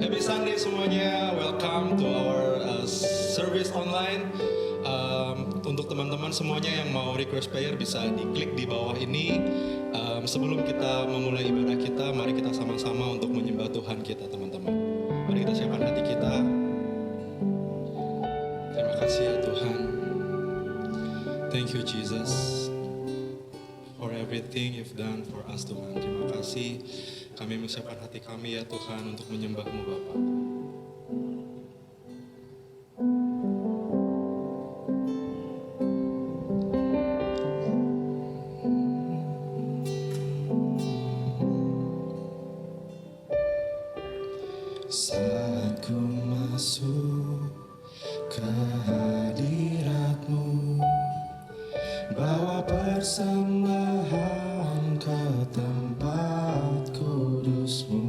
Happy Sunday semuanya, welcome to our service online. Untuk teman-teman semuanya yang mau request prayer bisa diklik di bawah ini. Sebelum kita memulai ibadah kita, mari kita sama-sama untuk menyembah Tuhan kita, teman-teman. Mari kita siapkan hati kita. Terima kasih ya Tuhan. Thank you Jesus for everything you've done for us Tuhan. Terima kasih. Kami menyiapkan hati kami ya Tuhan untuk menyembah-Mu Bapa. Saat ku masuk ke hadirat-Mu, bawa persembahan ke tempat kudus-Mu.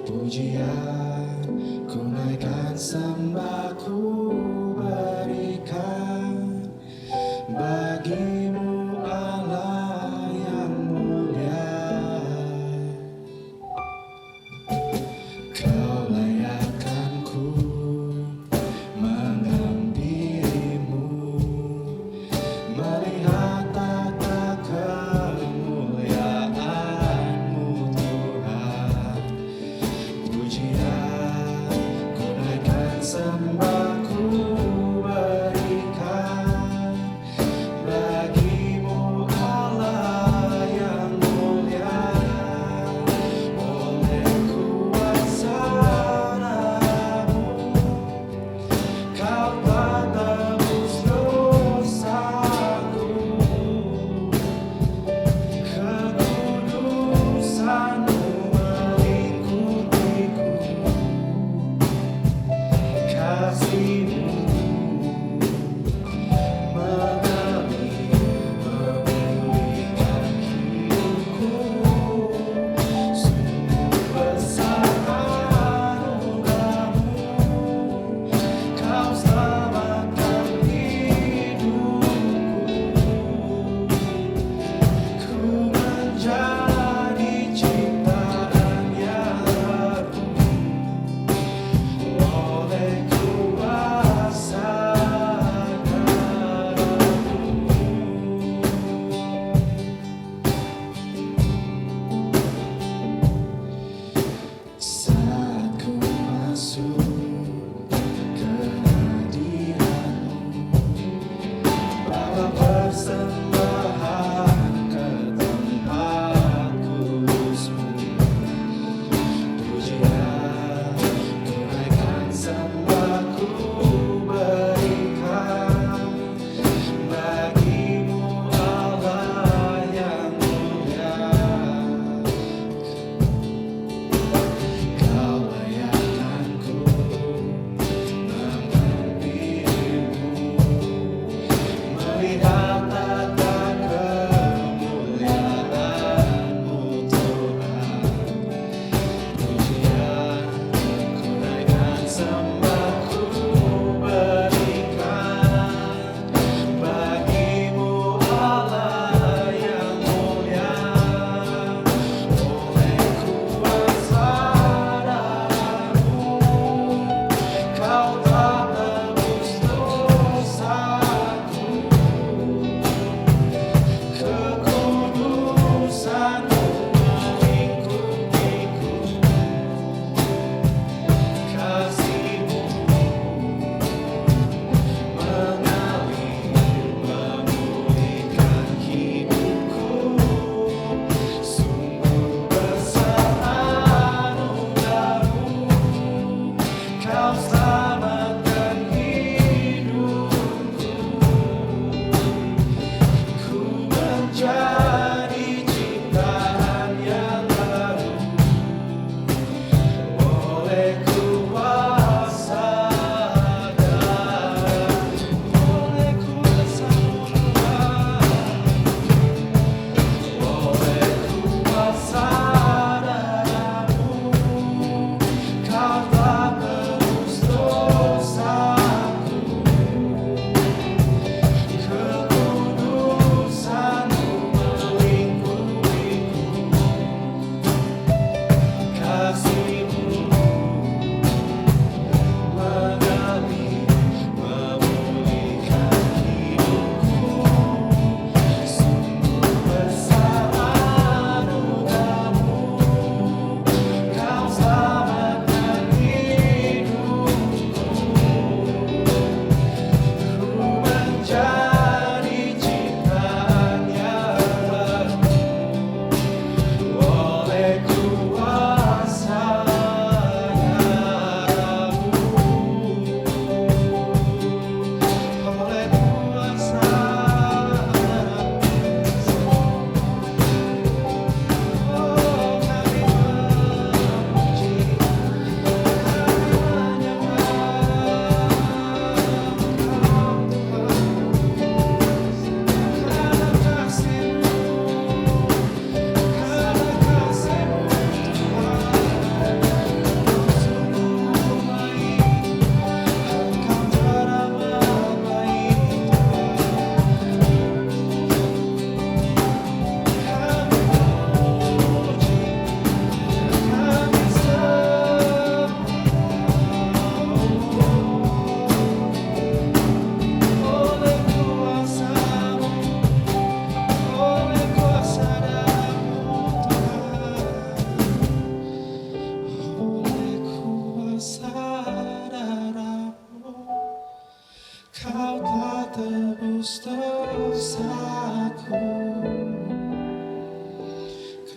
Pujian ku naikkan, sembah ku berikan bagi-Mu Allah yang mulia. Kau layakkan ku menghampiri-Mu, melihat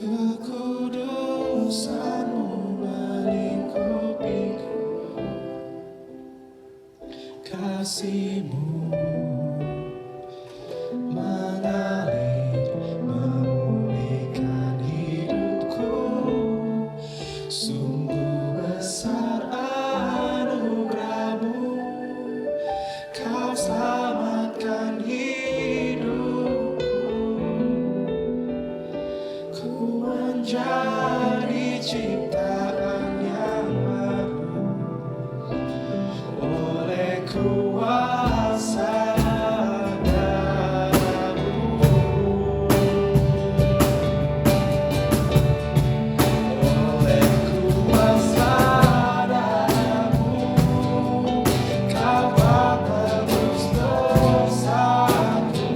Kekudusanmu melingkupiku, kasihmu mengalir memulihkan hidupku. Sungguh besar anugerahmu, kau selamatkan hidupku. Ku menjadi ciptaan yang baru oleh kuasa darah-Mu. Oleh kuasa darah-Mu, kau telah tebus dosaku.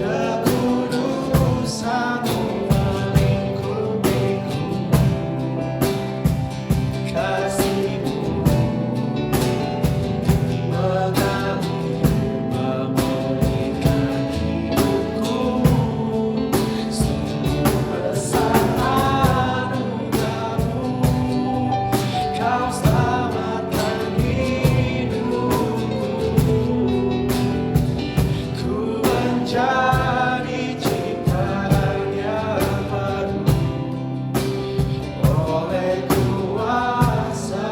Kekudusanmu melingkupiku, kasihmu mengalir memulihkan hidupku. Sungguh besar anugerahmu, kau selamatkan hidupku. Ku menjadi ciptaan yang baru oleh kuasa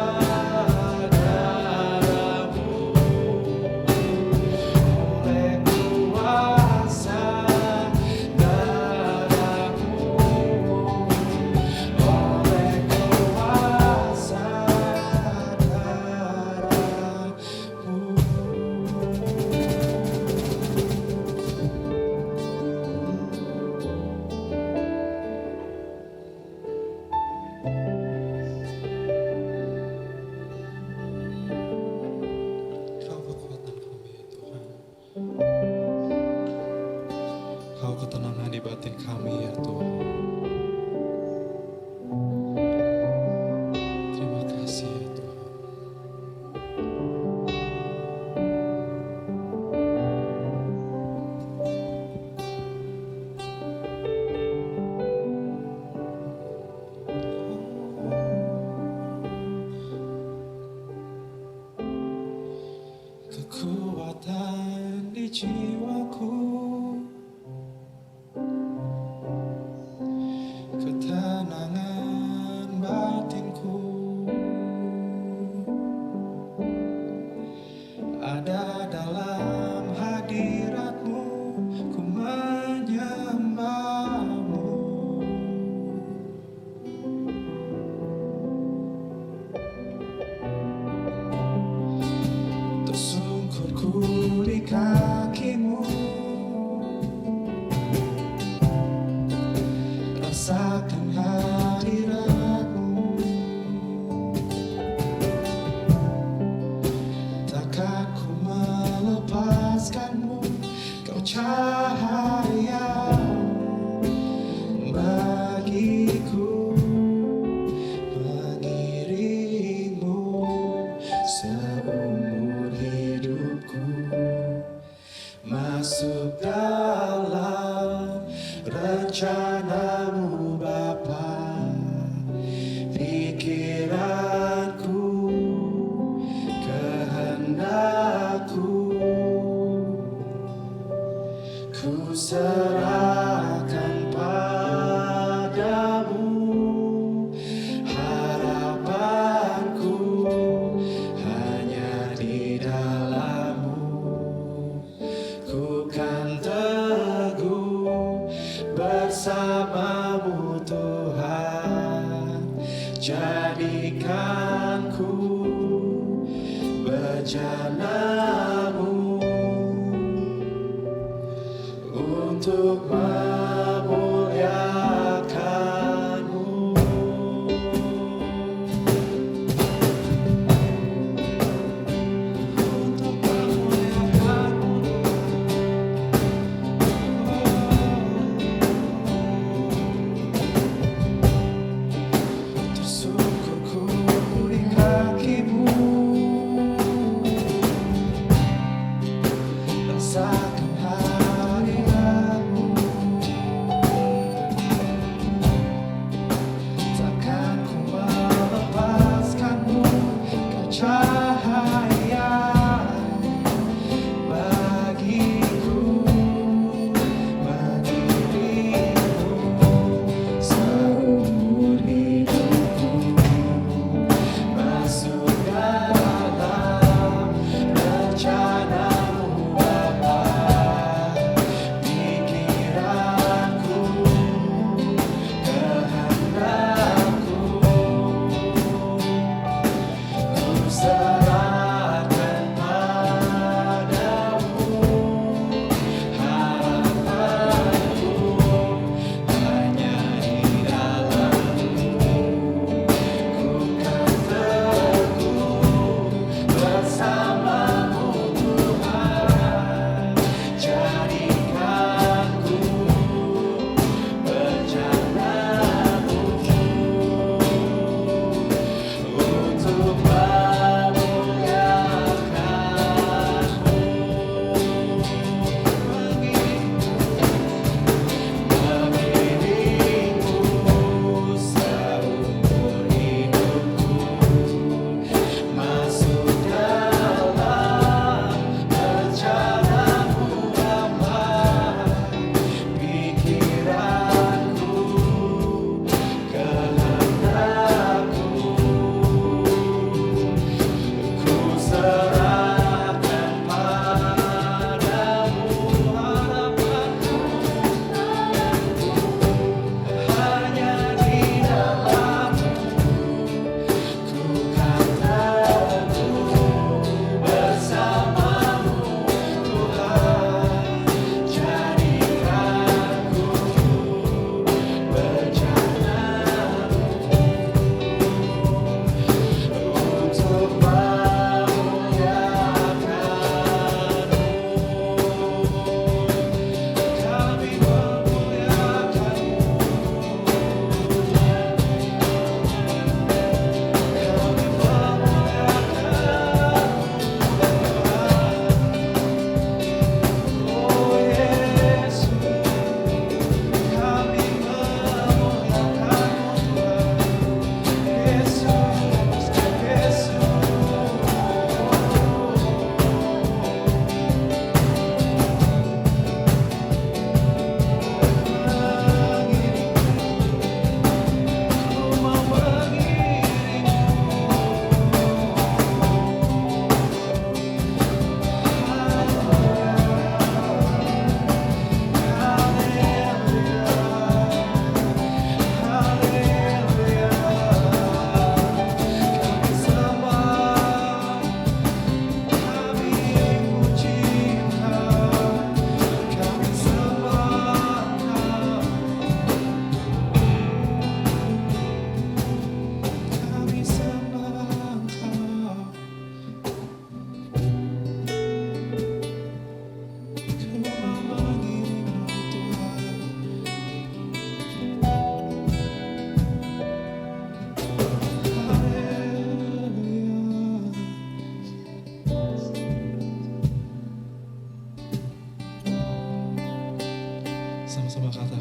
darah-Mu. Oleh kuasa darah-Mu. Oleh kuasa Kau kekuatan kami ya Tuhan. Kau ketenangan di batin kami ya Tuhan. Terima kasih ya Tuhan. kekuatan di jiwaku, ketenangan batinku, ada dalam hadirat-Mu. Ku menyembah-Mu. Tersungkur ku di kaki-Mu, rasakan hadirat-Mu. Takkan ku melepaskan-Mu, Kau cahaya bagiku, mengiringmu seumur hidupku. Masuk dalam rencana-Mu Bapa, pikiranku, kehendakku, ku serahkan padamu. Harapanku hanya di dalam-Mu. Ku kan teguh bersama-Mu Tuhan. Jadikanku bejana-Mu untuk memuliakan-Mu. Untuk memuliakan-Mu. Tersungkur ku di kaki-Mu,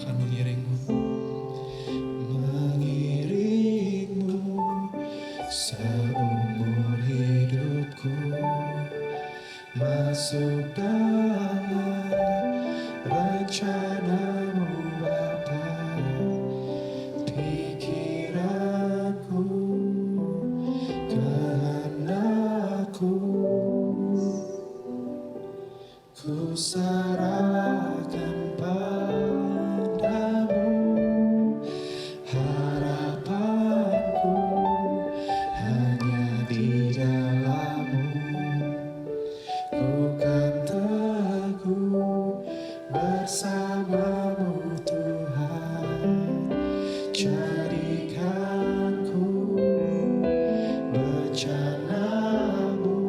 akan mengiringmu. mengiringmu seumur hidupku, masuk dalam rencanamu Bapa. Pikiranku, kehendakku, ku serahkan padamu. Harapanku hanya di dalam-Mu. Ku kan teguh bersama-Mu Tuhan. Jadikanku bencana-Mu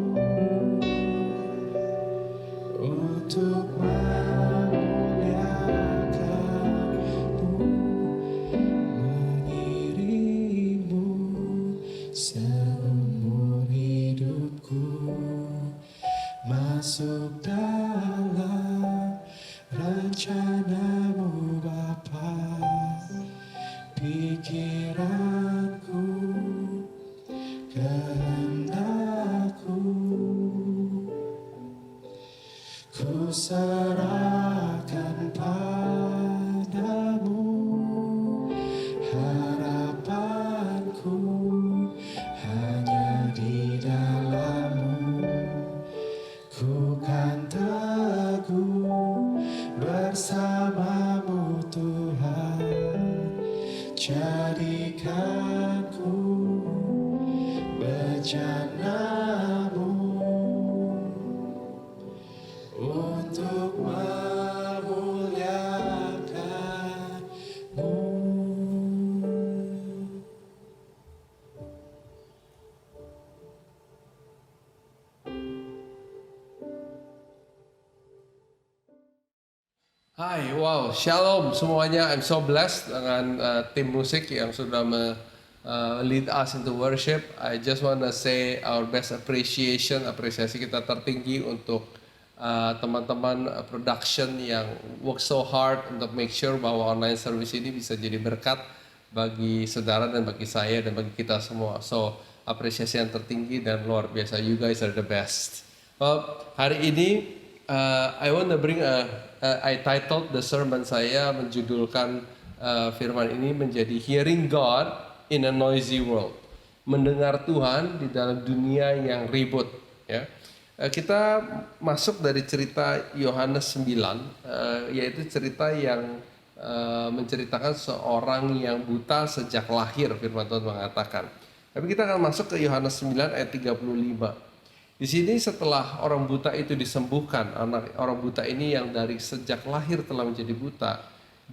untuk memuliakan-Mu, mengiringmu seumur hidupku, masuk dalam rencana-Mu Bapa. Pikiranku, kehendakku, ku serahkan padamu. Harapanku hanya di dalam-Mu. Ku kan teguh bersama-Mu Tuhan. Jadikanku bencana-Mu untuk memuliakan-Mu. Hai, wow, shalom semuanya. I'm so blessed dengan tim musik yang sudah lead us into worship. I just wanna say our best apresiasi kita tertinggi untuk teman-teman production yang work so hard untuk make sure bahwa online service ini bisa jadi berkat bagi saudara dan bagi saya dan bagi kita semua. So, apresiasi yang tertinggi dan luar biasa. You guys are the best. Well, hari ini I want to bring I titled the sermon saya menjudulkan firman ini menjadi Hearing God in a Noisy World. Mendengar Tuhan di dalam dunia yang ribut. Ya. Kita masuk dari cerita Yohanes 9, yaitu cerita yang menceritakan seorang yang buta sejak lahir, firman Tuhan mengatakan. Tapi kita akan masuk ke Yohanes 9 ayat 35. Di sini setelah orang buta itu disembuhkan, orang buta ini yang dari sejak lahir telah menjadi buta,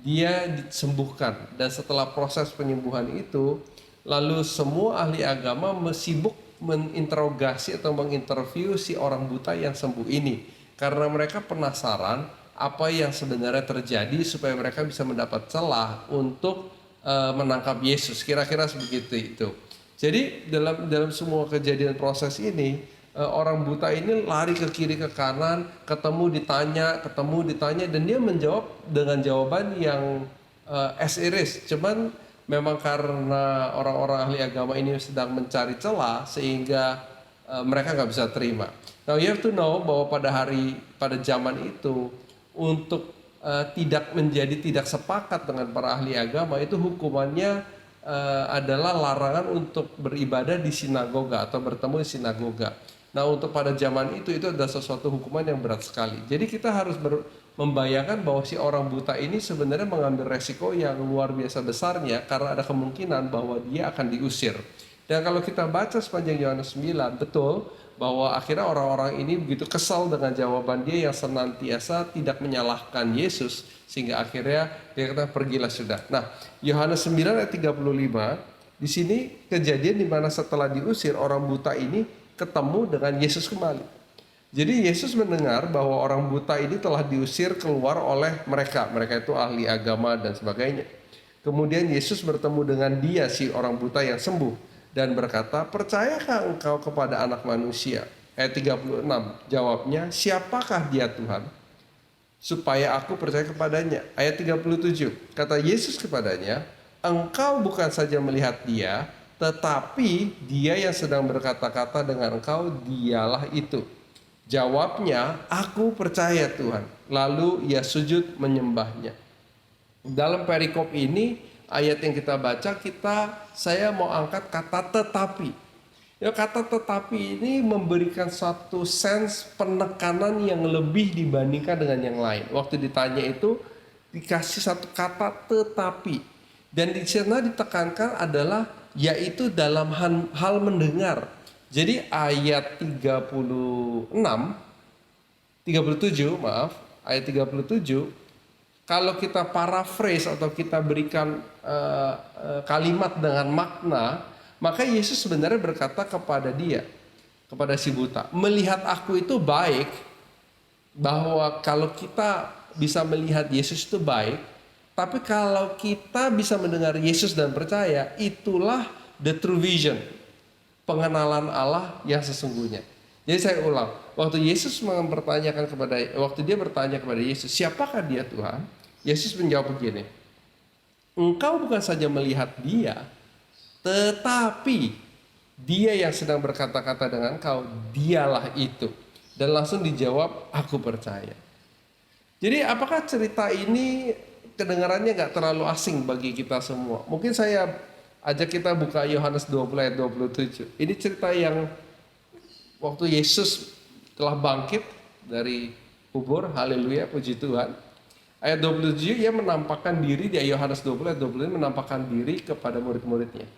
dia disembuhkan. Dan setelah proses penyembuhan itu, lalu semua ahli agama sibuk menginterogasi atau menginterview si orang buta yang sembuh ini. Karena mereka penasaran apa yang sebenarnya terjadi supaya mereka bisa mendapat celah untuk menangkap Yesus. Kira-kira sebegitu itu. Jadi dalam semua kejadian proses ini, orang buta ini lari ke kiri ke kanan, ketemu ditanya, dan dia menjawab dengan jawaban yang as it is. Cuman memang karena orang-orang ahli agama ini sedang mencari celah sehingga mereka nggak bisa terima. Now you have to know bahwa pada zaman itu untuk tidak sepakat dengan para ahli agama itu hukumannya adalah larangan untuk beribadah di sinagoga atau bertemu di sinagoga. Nah, untuk pada zaman itu adalah sesuatu hukuman yang berat sekali. Jadi kita harus membayangkan bahwa si orang buta ini sebenarnya mengambil resiko yang luar biasa besarnya karena ada kemungkinan bahwa dia akan diusir. Dan kalau kita baca sepanjang Yohanes 9, betul bahwa akhirnya orang-orang ini begitu kesal dengan jawaban dia yang senantiasa tidak menyalahkan Yesus, sehingga akhirnya dia kata pergilah sudah. Nah, Yohanes 9 ayat 35, di sini kejadian di mana setelah diusir orang buta ini ketemu dengan Yesus kembali. Jadi Yesus mendengar bahwa orang buta ini telah diusir keluar oleh mereka. Mereka itu ahli agama dan sebagainya. Kemudian Yesus bertemu dengan dia, si orang buta yang sembuh. Dan berkata, percayakah engkau kepada anak manusia? Ayat 36, jawabnya, siapakah dia Tuhan? supaya aku percaya kepadanya. Ayat 37, kata Yesus kepadanya, engkau bukan saja melihat dia, tetapi dia yang sedang berkata-kata dengan engkau, dialah itu. Jawabnya, aku percaya Tuhan. Lalu ia sujud menyembahnya. Dalam perikop ini, ayat yang kita baca, saya mau angkat kata tetapi. Ya, kata tetapi ini memberikan satu sense penekanan yang lebih dibandingkan dengan yang lain. Waktu ditanya itu dikasih satu kata tetapi. Dan di sana ditekankan adalah yaitu dalam hal mendengar. Jadi ayat 37 ayat 37, kalau kita paraphrase atau kita berikan kalimat dengan makna, maka Yesus sebenarnya berkata kepada si buta, melihat aku itu baik, bahwa kalau kita bisa melihat Yesus itu baik, tapi kalau kita bisa mendengar Yesus dan percaya, itulah the true vision, pengenalan Allah yang sesungguhnya. Jadi saya ulang, waktu dia bertanya kepada Yesus, siapakah dia Tuhan? Yesus menjawab begini, engkau bukan saja melihat dia, tetapi dia yang sedang berkata-kata dengan kau, dialah itu. Dan langsung dijawab, aku percaya. Jadi apakah cerita ini kedengarannya gak terlalu asing bagi kita semua? Mungkin saya ajak kita buka Yohanes 20 ayat 27. Ini cerita yang waktu Yesus telah bangkit dari kubur, haleluya, puji Tuhan. Ayat 27, ia menampakkan diri, di Yohanes 20 ayat 20 menampakkan diri kepada murid-muridnya.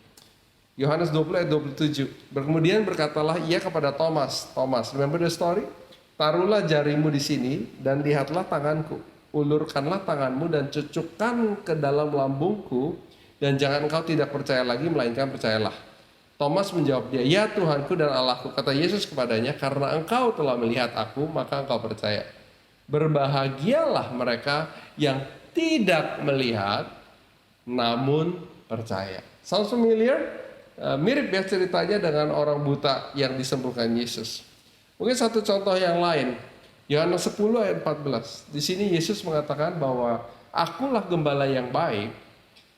Yohanes 20 ayat 27. Kemudian berkatalah ia kepada Thomas, remember the story? Taruhlah jarimu di sini dan lihatlah tanganku. Ulurkanlah tanganmu dan cucukkan ke dalam lambungku, dan jangan engkau tidak percaya lagi, melainkan percayalah. Thomas menjawab dia, ya Tuhanku dan Allahku. Kata Yesus kepadanya, karena engkau telah melihat aku, maka engkau percaya. Berbahagialah mereka yang tidak melihat, namun percaya. Sounds familiar? Mirip ya ceritanya dengan orang buta yang disembuhkan Yesus. Mungkin satu contoh yang lain, Yohanes 10 ayat 14. Di sini Yesus mengatakan bahwa akulah gembala yang baik,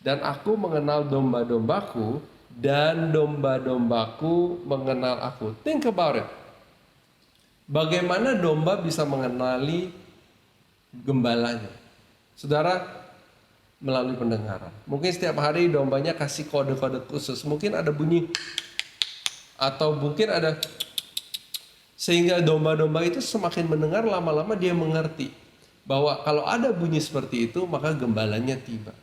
dan aku mengenal domba-dombaku, dan domba-dombaku mengenal aku. Think about it. Bagaimana domba bisa mengenali gembalanya? Saudara, melalui pendengaran. Mungkin setiap hari dombanya kasih kode-kode khusus. Mungkin ada bunyi, atau mungkin ada, sehingga domba-domba itu semakin mendengar, lama-lama dia mengerti bahwa kalau ada bunyi seperti itu, maka gembalanya tiba.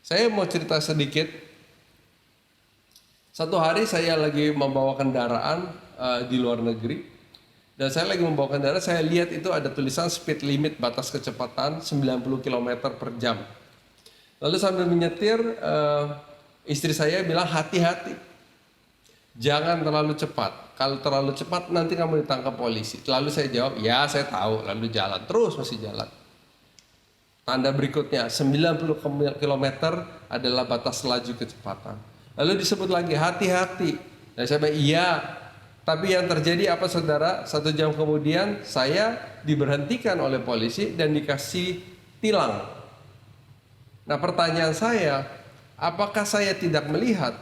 Saya mau cerita sedikit. Satu hari saya lagi membawa kendaraan di luar negeri, dan saya lagi membawa kendaraan, saya lihat itu ada tulisan speed limit, batas kecepatan 90 km per jam. Lalu sambil menyetir, istri saya bilang, hati-hati, jangan terlalu cepat. Kalau terlalu cepat nanti kamu ditangkap polisi. Lalu saya jawab, ya saya tahu. Lalu jalan, terus masih jalan. Tanda berikutnya, 90 km adalah batas laju kecepatan. Lalu disebut lagi, hati-hati. Dan saya bilang, iya. Tapi yang terjadi apa saudara? 1 jam kemudian saya diberhentikan oleh polisi dan dikasih tilang. Nah pertanyaan saya, apakah saya tidak melihat?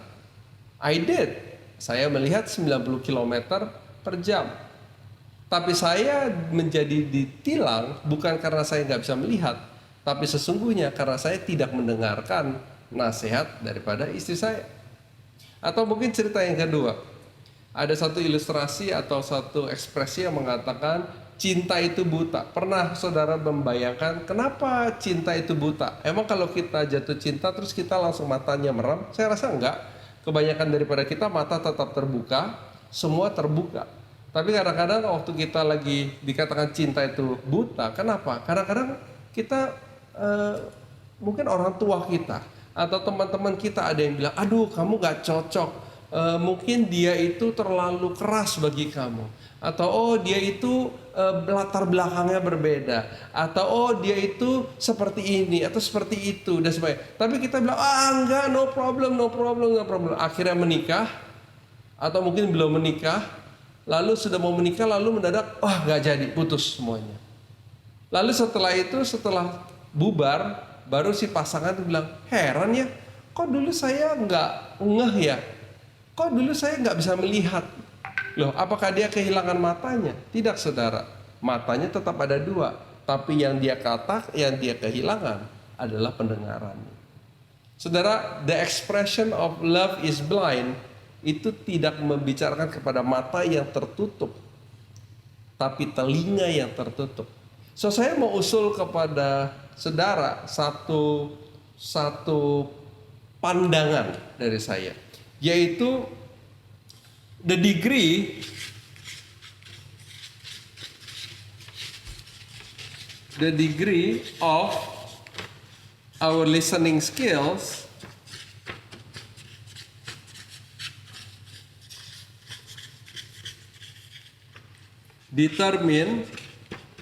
I did. Saya melihat 90 km per jam. Tapi saya menjadi ditilang bukan karena saya nggak bisa melihat, tapi sesungguhnya karena saya tidak mendengarkan nasihat daripada istri saya. Atau mungkin cerita yang kedua, ada satu ilustrasi atau satu ekspresi yang mengatakan cinta itu buta. Pernah saudara membayangkan kenapa cinta itu buta? Emang kalau kita jatuh cinta terus kita langsung matanya merem? Saya rasa enggak. Kebanyakan daripada kita mata tetap terbuka, semua terbuka. Tapi kadang-kadang waktu kita lagi dikatakan cinta itu buta, kenapa? Kadang-kadang kita mungkin orang tua kita atau teman-teman kita ada yang bilang, aduh kamu gak cocok. Mungkin dia itu terlalu keras bagi kamu, atau oh dia itu latar belakangnya berbeda, atau oh dia itu seperti ini atau seperti itu dan sebagainya. Tapi kita bilang enggak, no problem. Akhirnya menikah, atau mungkin belum menikah, lalu sudah mau menikah lalu mendadak nggak jadi, putus semuanya. Lalu setelah itu, setelah bubar, baru si pasangan itu bilang, heran ya, kok dulu saya nggak ngeh ya? Kok dulu saya nggak bisa melihat? Loh, apakah dia kehilangan matanya? Tidak, saudara. Matanya tetap ada dua. Tapi yang dia kehilangan adalah pendengarannya. Saudara, the expression of love is blind itu tidak membicarakan kepada mata yang tertutup, tapi telinga yang tertutup. So saya mau usul kepada saudara satu pandangan dari saya, yaitu the degree of our listening skills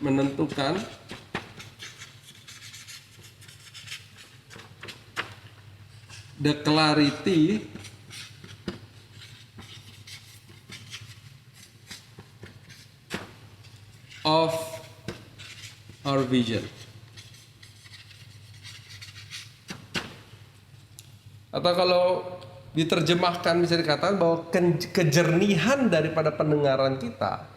menentukan the clarity of our vision. Atau kalau diterjemahkan bisa dikatakan bahwa kejernihan daripada pendengaran kita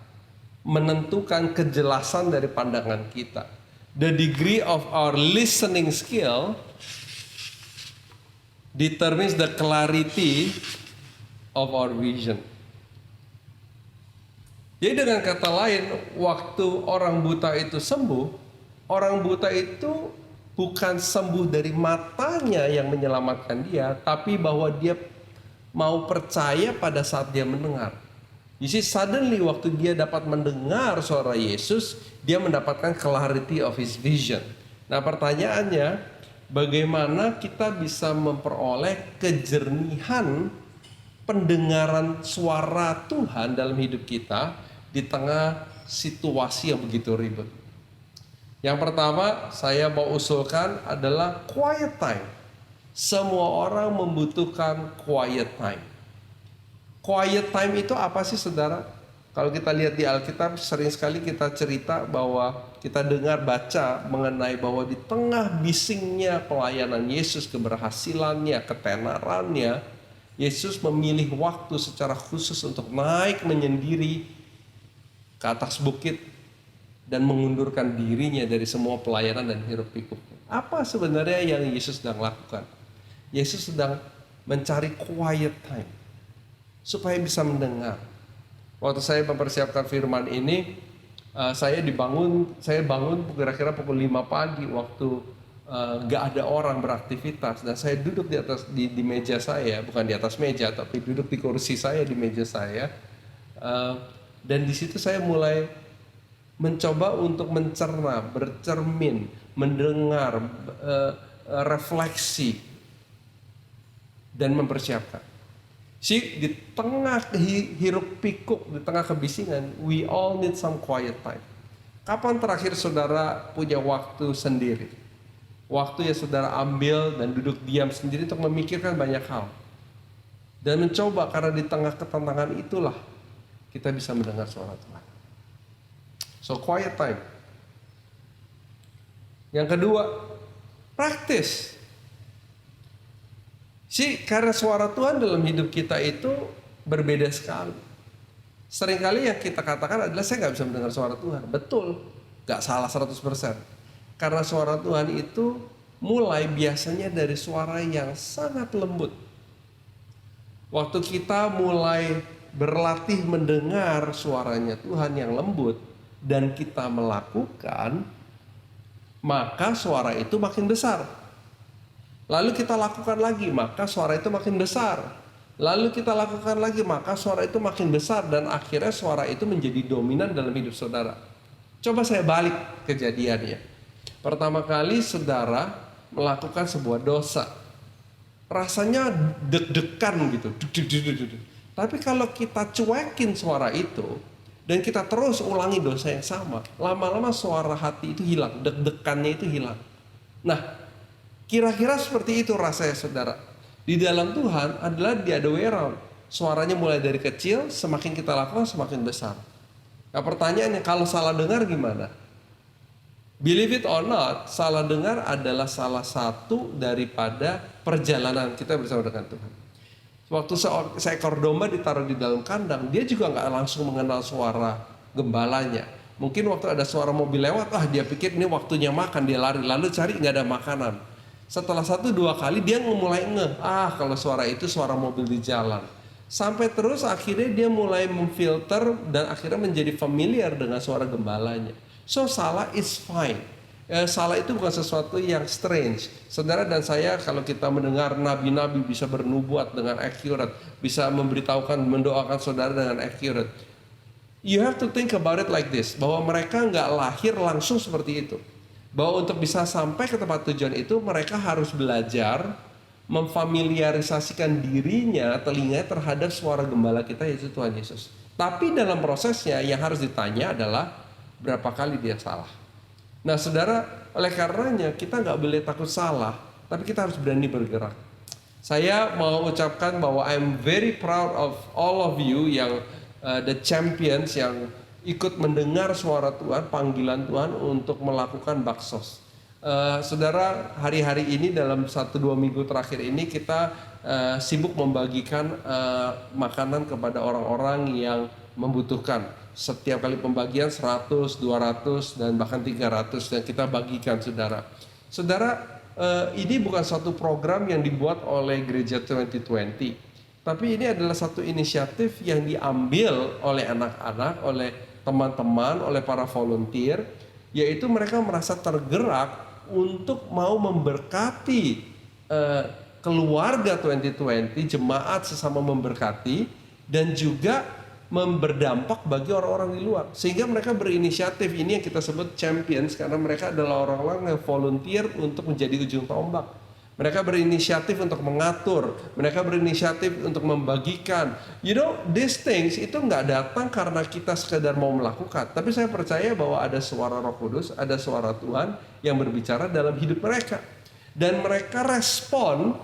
menentukan kejelasan dari pandangan kita. The degree of our listening skill determines the clarity of our vision. Jadi dengan kata lain, waktu orang buta itu sembuh, orang buta itu bukan sembuh dari matanya yang menyelamatkan dia, tapi bahwa dia mau percaya pada saat dia mendengar. You see, suddenly waktu dia dapat mendengar suara Yesus, dia mendapatkan clarity of his vision. Nah, pertanyaannya, bagaimana kita bisa memperoleh kejernihan pendengaran suara Tuhan dalam hidup kita di tengah situasi yang begitu ribet? Yang pertama saya mau usulkan adalah quiet time. Semua orang membutuhkan quiet time. Quiet time itu apa sih, saudara? Kalau kita lihat di Alkitab, sering sekali kita cerita bahwa kita dengar baca mengenai bahwa di tengah bisingnya pelayanan Yesus, keberhasilannya, ketenarannya, Yesus memilih waktu secara khusus untuk naik menyendiri ke atas bukit dan mengundurkan dirinya dari semua pelayanan dan hiruk pikuknya. Apa sebenarnya yang Yesus sedang lakukan? Yesus sedang mencari quiet time supaya bisa mendengar. Waktu saya mempersiapkan firman ini, saya bangun kira-kira pukul 5 pagi waktu gak ada orang beraktivitas, dan saya duduk di meja saya, bukan di atas meja tapi duduk di kursi saya di meja saya, dan di situ saya mulai mencoba untuk mencerna, bercermin, mendengar, refleksi, dan mempersiapkan. Di tengah hiruk pikuk, di tengah kebisingan, we all need some quiet time. Kapan terakhir saudara punya waktu sendiri? Waktu yang saudara ambil dan duduk diam sendiri untuk memikirkan banyak hal. Dan mencoba, karena di tengah ketenangan itulah kita bisa mendengar suara Tuhan. So quiet time. Yang kedua, praktis. Karena suara Tuhan dalam hidup kita itu berbeda sekali. Seringkali yang kita katakan adalah saya gak bisa mendengar suara Tuhan. Betul, gak salah 100%. Karena suara Tuhan itu mulai biasanya dari suara yang sangat lembut. Waktu kita mulai berlatih mendengar suaranya Tuhan yang lembut dan kita melakukan, maka suara itu makin besar. Lalu kita lakukan lagi, maka suara itu makin besar. Lalu kita lakukan lagi, maka suara itu makin besar. Dan akhirnya suara itu menjadi dominan dalam hidup saudara. Coba saya balik kejadiannya. Pertama kali saudara melakukan sebuah dosa, rasanya deg-degan gitu. Tapi kalau kita cuekin suara itu dan kita terus ulangi dosa yang sama, lama-lama suara hati itu hilang, deg-degannya itu hilang. Nah, kira-kira seperti itu rasanya saudara. Di dalam Tuhan adalah the other way around. Suaranya mulai dari kecil, semakin kita lakukan semakin besar. Nah, pertanyaannya, kalau salah dengar gimana? Believe it or not, salah dengar adalah salah satu daripada perjalanan kita bersama dengan Tuhan. Waktu seekor domba ditaruh di dalam kandang, dia juga nggak langsung mengenal suara gembalanya. Mungkin waktu ada suara mobil lewat, dia pikir ini waktunya makan, dia lari, lalu cari nggak ada makanan. Setelah 1-2 kali dia mulai kalau suara itu suara mobil di jalan. Sampai terus akhirnya dia mulai memfilter dan akhirnya menjadi familiar dengan suara gembalanya. So salah is fine. Salah itu bukan sesuatu yang strange. Saudara dan saya kalau kita mendengar nabi-nabi bisa bernubuat dengan accurate, bisa memberitahukan, mendoakan saudara dengan accurate. You have to think about it like this, bahwa mereka nggak lahir langsung seperti itu. Bahwa untuk bisa sampai ke tempat tujuan itu mereka harus belajar memfamiliarisasikan dirinya, telinganya terhadap suara gembala kita yaitu Tuhan Yesus. Tapi dalam prosesnya yang harus ditanya adalah berapa kali dia salah. Nah saudara, oleh karenanya kita nggak boleh takut salah, tapi kita harus berani bergerak. Saya mau ucapkan bahwa I'm very proud of all of you yang the champions yang ikut mendengar suara Tuhan, panggilan Tuhan untuk melakukan baksos. Saudara, hari-hari ini dalam 1-2 minggu terakhir ini kita sibuk membagikan makanan kepada orang-orang yang membutuhkan. Setiap kali pembagian 100, 200 dan bahkan 300 dan kita bagikan saudara. Saudara, ini bukan satu program yang dibuat oleh Gereja 2020. Tapi ini adalah satu inisiatif yang diambil oleh anak-anak, oleh teman-teman, oleh para volunteer, yaitu mereka merasa tergerak untuk mau memberkati keluarga 2020, jemaat sesama memberkati, dan juga berdampak bagi orang-orang di luar. Sehingga mereka berinisiatif, ini yang kita sebut champions, karena mereka adalah orang-orang yang volunteer untuk menjadi ujung tombak. Mereka berinisiatif untuk mengatur, mereka berinisiatif untuk membagikan. You know, these things itu nggak datang karena kita sekedar mau melakukan. Tapi saya percaya bahwa ada suara Roh Kudus, ada suara Tuhan yang berbicara dalam hidup mereka. Dan mereka respon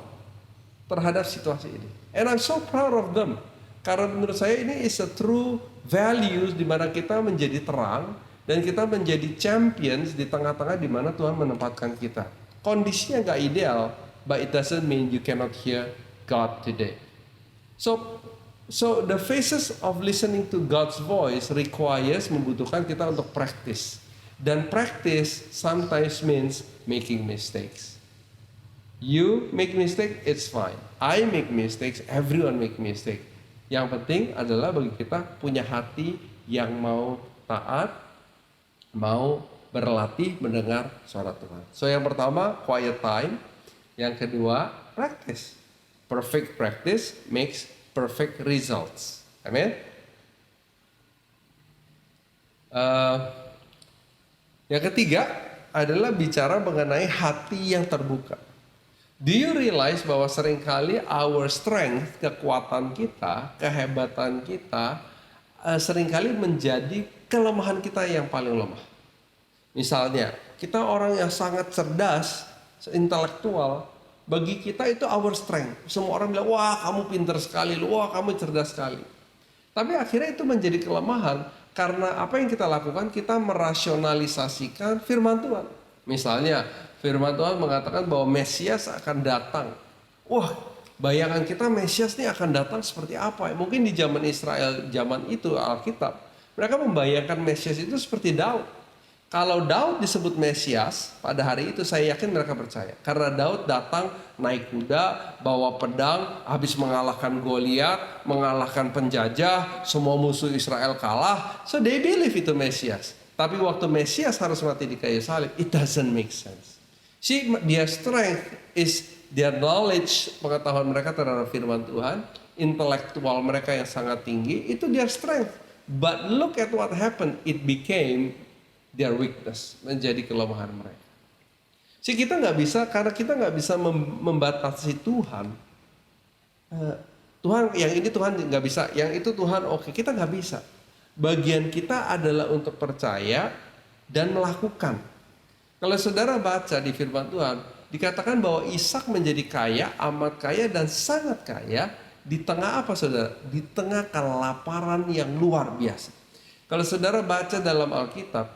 terhadap situasi ini. And I'm so proud of them. Karena menurut saya ini is a true values di mana kita menjadi terang dan kita menjadi champions di tengah-tengah di mana Tuhan menempatkan kita. Kondisinya nggak ideal, but it doesn't mean you cannot hear God today. So the phases of listening to God's voice membutuhkan kita untuk practice. Dan practice sometimes means making mistakes. You make mistake, it's fine. I make mistakes, everyone make mistake. Yang penting adalah bagi kita punya hati yang mau taat, mau berlatih mendengar suara Tuhan. So yang pertama, quiet time. Yang kedua, practice. Perfect practice makes perfect results. Amin. Yang ketiga adalah bicara mengenai hati yang terbuka. Do you realize bahwa seringkali our strength, kekuatan kita, kehebatan kita, seringkali menjadi kelemahan kita yang paling lemah. Misalnya, kita orang yang sangat cerdas, intelektual, bagi kita itu our strength. Semua orang bilang, wah kamu pintar sekali, wah kamu cerdas sekali. Tapi akhirnya itu menjadi kelemahan, karena apa yang kita lakukan, kita merasionalisasikan firman Tuhan. Misalnya, firman Tuhan mengatakan bahwa Mesias akan datang. Wah, bayangan kita Mesias ini akan datang seperti apa? Mungkin di zaman Israel, zaman itu Alkitab, mereka membayangkan Mesias itu seperti Daud. Kalau Daud disebut Mesias, pada hari itu saya yakin mereka percaya. Karena Daud datang naik kuda, bawa pedang, habis mengalahkan Goliat, mengalahkan penjajah, semua musuh Israel kalah. So they believe itu Mesias. Tapi waktu Mesias harus mati di kayu salib, it doesn't make sense. See, their strength is their knowledge, pengetahuan mereka terhadap firman Tuhan, intelektual mereka yang sangat tinggi, itu their strength. But look at what happened, it became their weakness, menjadi kelemahan mereka. See, kita nggak bisa, karena kita nggak bisa membatasi Tuhan. Tuhan yang ini Tuhan nggak bisa, yang itu Tuhan oke, kita nggak bisa. Bagian kita adalah untuk percaya dan melakukan. Kalau saudara baca di firman Tuhan, dikatakan bahwa Ishak menjadi kaya, amat kaya dan sangat kaya di tengah apa saudara? Di tengah kelaparan yang luar biasa. Kalau saudara baca dalam Alkitab,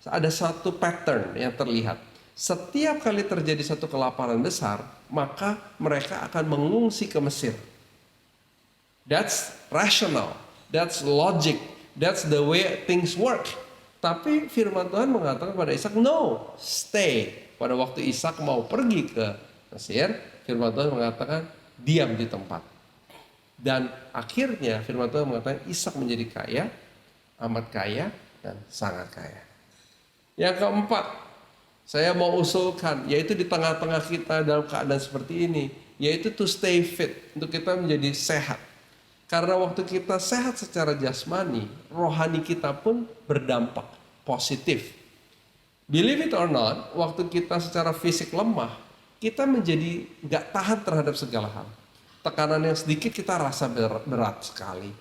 ada satu pattern yang terlihat. Setiap kali terjadi satu kelaparan besar, maka mereka akan mengungsi ke Mesir. That's rational, that's logic, that's the way things work. Tapi firman Tuhan mengatakan pada Ishak, no, stay. Pada waktu Ishak mau pergi ke Mesir, firman Tuhan mengatakan, diam di tempat. Dan akhirnya firman Tuhan mengatakan Ishak menjadi kaya, amat kaya, dan sangat kaya. Yang keempat, saya mau usulkan, yaitu di tengah-tengah kita dalam keadaan seperti ini, yaitu to stay fit, untuk kita menjadi sehat. Karena waktu kita sehat secara jasmani, rohani kita pun berdampak positif. Believe it or not, waktu kita secara fisik lemah, kita menjadi gak tahan terhadap segala hal. Tekanan yang sedikit kita rasa berat sekali.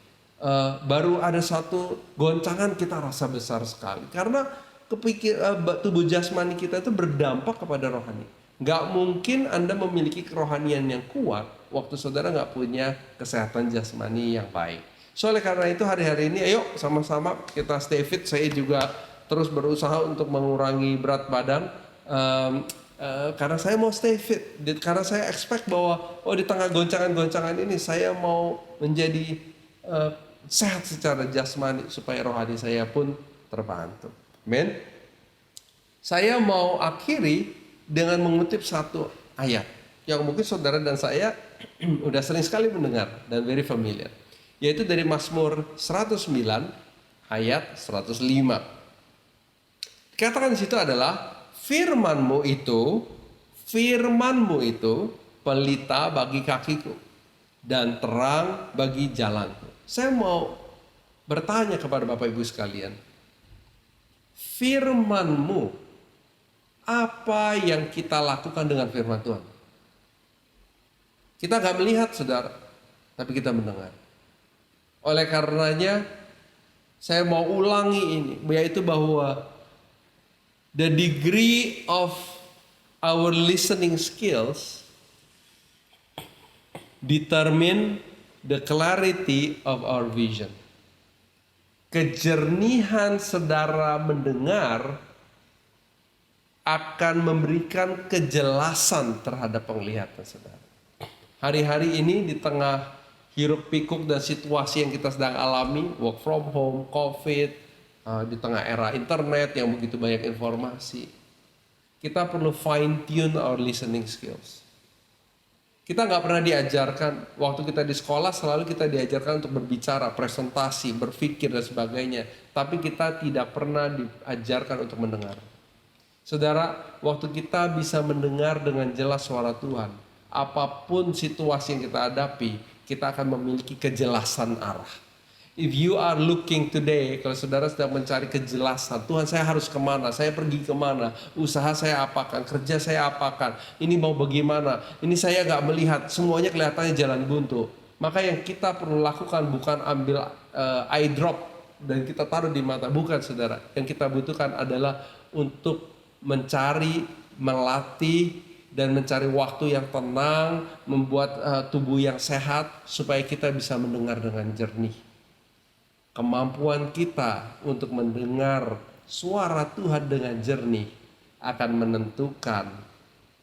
Baru ada satu goncangan kita rasa besar sekali. Karena tubuh jasmani kita itu berdampak kepada rohani. Gak mungkin Anda memiliki kerohanian yang kuat waktu saudara gak punya kesehatan jasmani yang baik. So oleh karena itu hari-hari ini ayo sama-sama kita stay fit. Saya juga terus berusaha untuk mengurangi berat badan. Karena saya mau stay fit. Karena saya expect bahwa di tengah goncangan-goncangan ini saya mau menjadi sehat secara jasmani supaya rohani saya pun terbantu. Amen. Saya mau akhiri dengan mengutip satu ayat yang mungkin saudara dan saya udah sering sekali mendengar dan very familiar, yaitu dari Mazmur 109 ayat 105. Dikatakan di situ adalah firman-Mu itu pelita bagi kakiku dan terang bagi jalanku. Saya mau bertanya kepada Bapak Ibu sekalian, firman-Mu, apa yang kita lakukan dengan firman Tuhan? Kita gak melihat saudara, tapi kita mendengar. Oleh karenanya saya mau ulangi ini, yaitu bahwa the degree of our listening skills determine the clarity of our vision. Kejernihan saudara mendengar akan memberikan kejelasan terhadap penglihatan saudara. Hari-hari ini di tengah hiruk pikuk dan situasi yang kita sedang alami, work from home, COVID, di tengah era internet yang begitu banyak informasi, kita perlu fine tune our listening skills. Kita nggak pernah diajarkan, waktu kita di sekolah selalu kita diajarkan untuk berbicara, presentasi, berpikir dan sebagainya. Tapi kita tidak pernah diajarkan untuk mendengar. Saudara, waktu kita bisa mendengar dengan jelas suara Tuhan, apapun situasi yang kita hadapi, kita akan memiliki kejelasan arah. If you are looking today, kalau saudara sedang mencari kejelasan, Tuhan saya harus kemana, saya pergi kemana, usaha saya apakan, kerja saya apakan, ini mau bagaimana, ini saya gak melihat, semuanya kelihatannya jalan buntu. Maka yang kita perlu lakukan bukan ambil eye drop dan kita taruh di mata, bukan saudara. Yang kita butuhkan adalah untuk mencari, melatih, dan mencari waktu yang tenang, membuat tubuh yang sehat supaya kita bisa mendengar dengan jernih. Kemampuan kita untuk mendengar suara Tuhan dengan jernih akan menentukan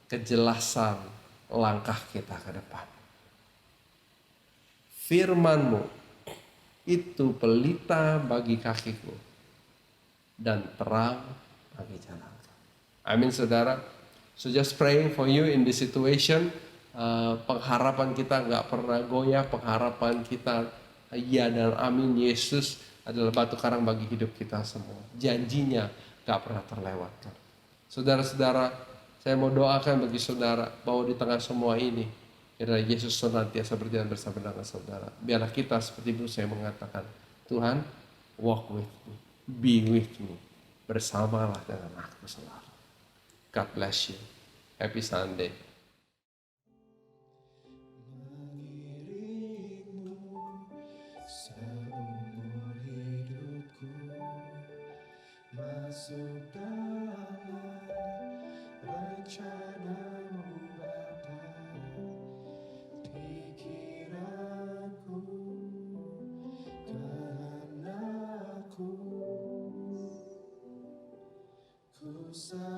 kejelasan langkah kita ke depan. Firman-Mu itu pelita bagi kakiku dan terang bagi jalanku. Amin saudara. So just praying for you in this situation. Pengharapan kita gak pernah goyah. Pengharapan kita ya dan amin. Yesus adalah batu karang bagi hidup kita semua. Janjinya gak pernah terlewatkan. Saudara-saudara, saya mau doakan bagi saudara bahwa di tengah semua ini, kiranya Yesus senantiasa berjalan bersama dengan saudara. Biarlah kita seperti itu saya mengatakan, Tuhan, walk with me, be with me, bersamalah dengan aku selalu. God bless you. Happy Sunday. Mengiringmu seumur hidupku, masuk dalam rencanamu Bapa, pikiranku, kehendakku, sayang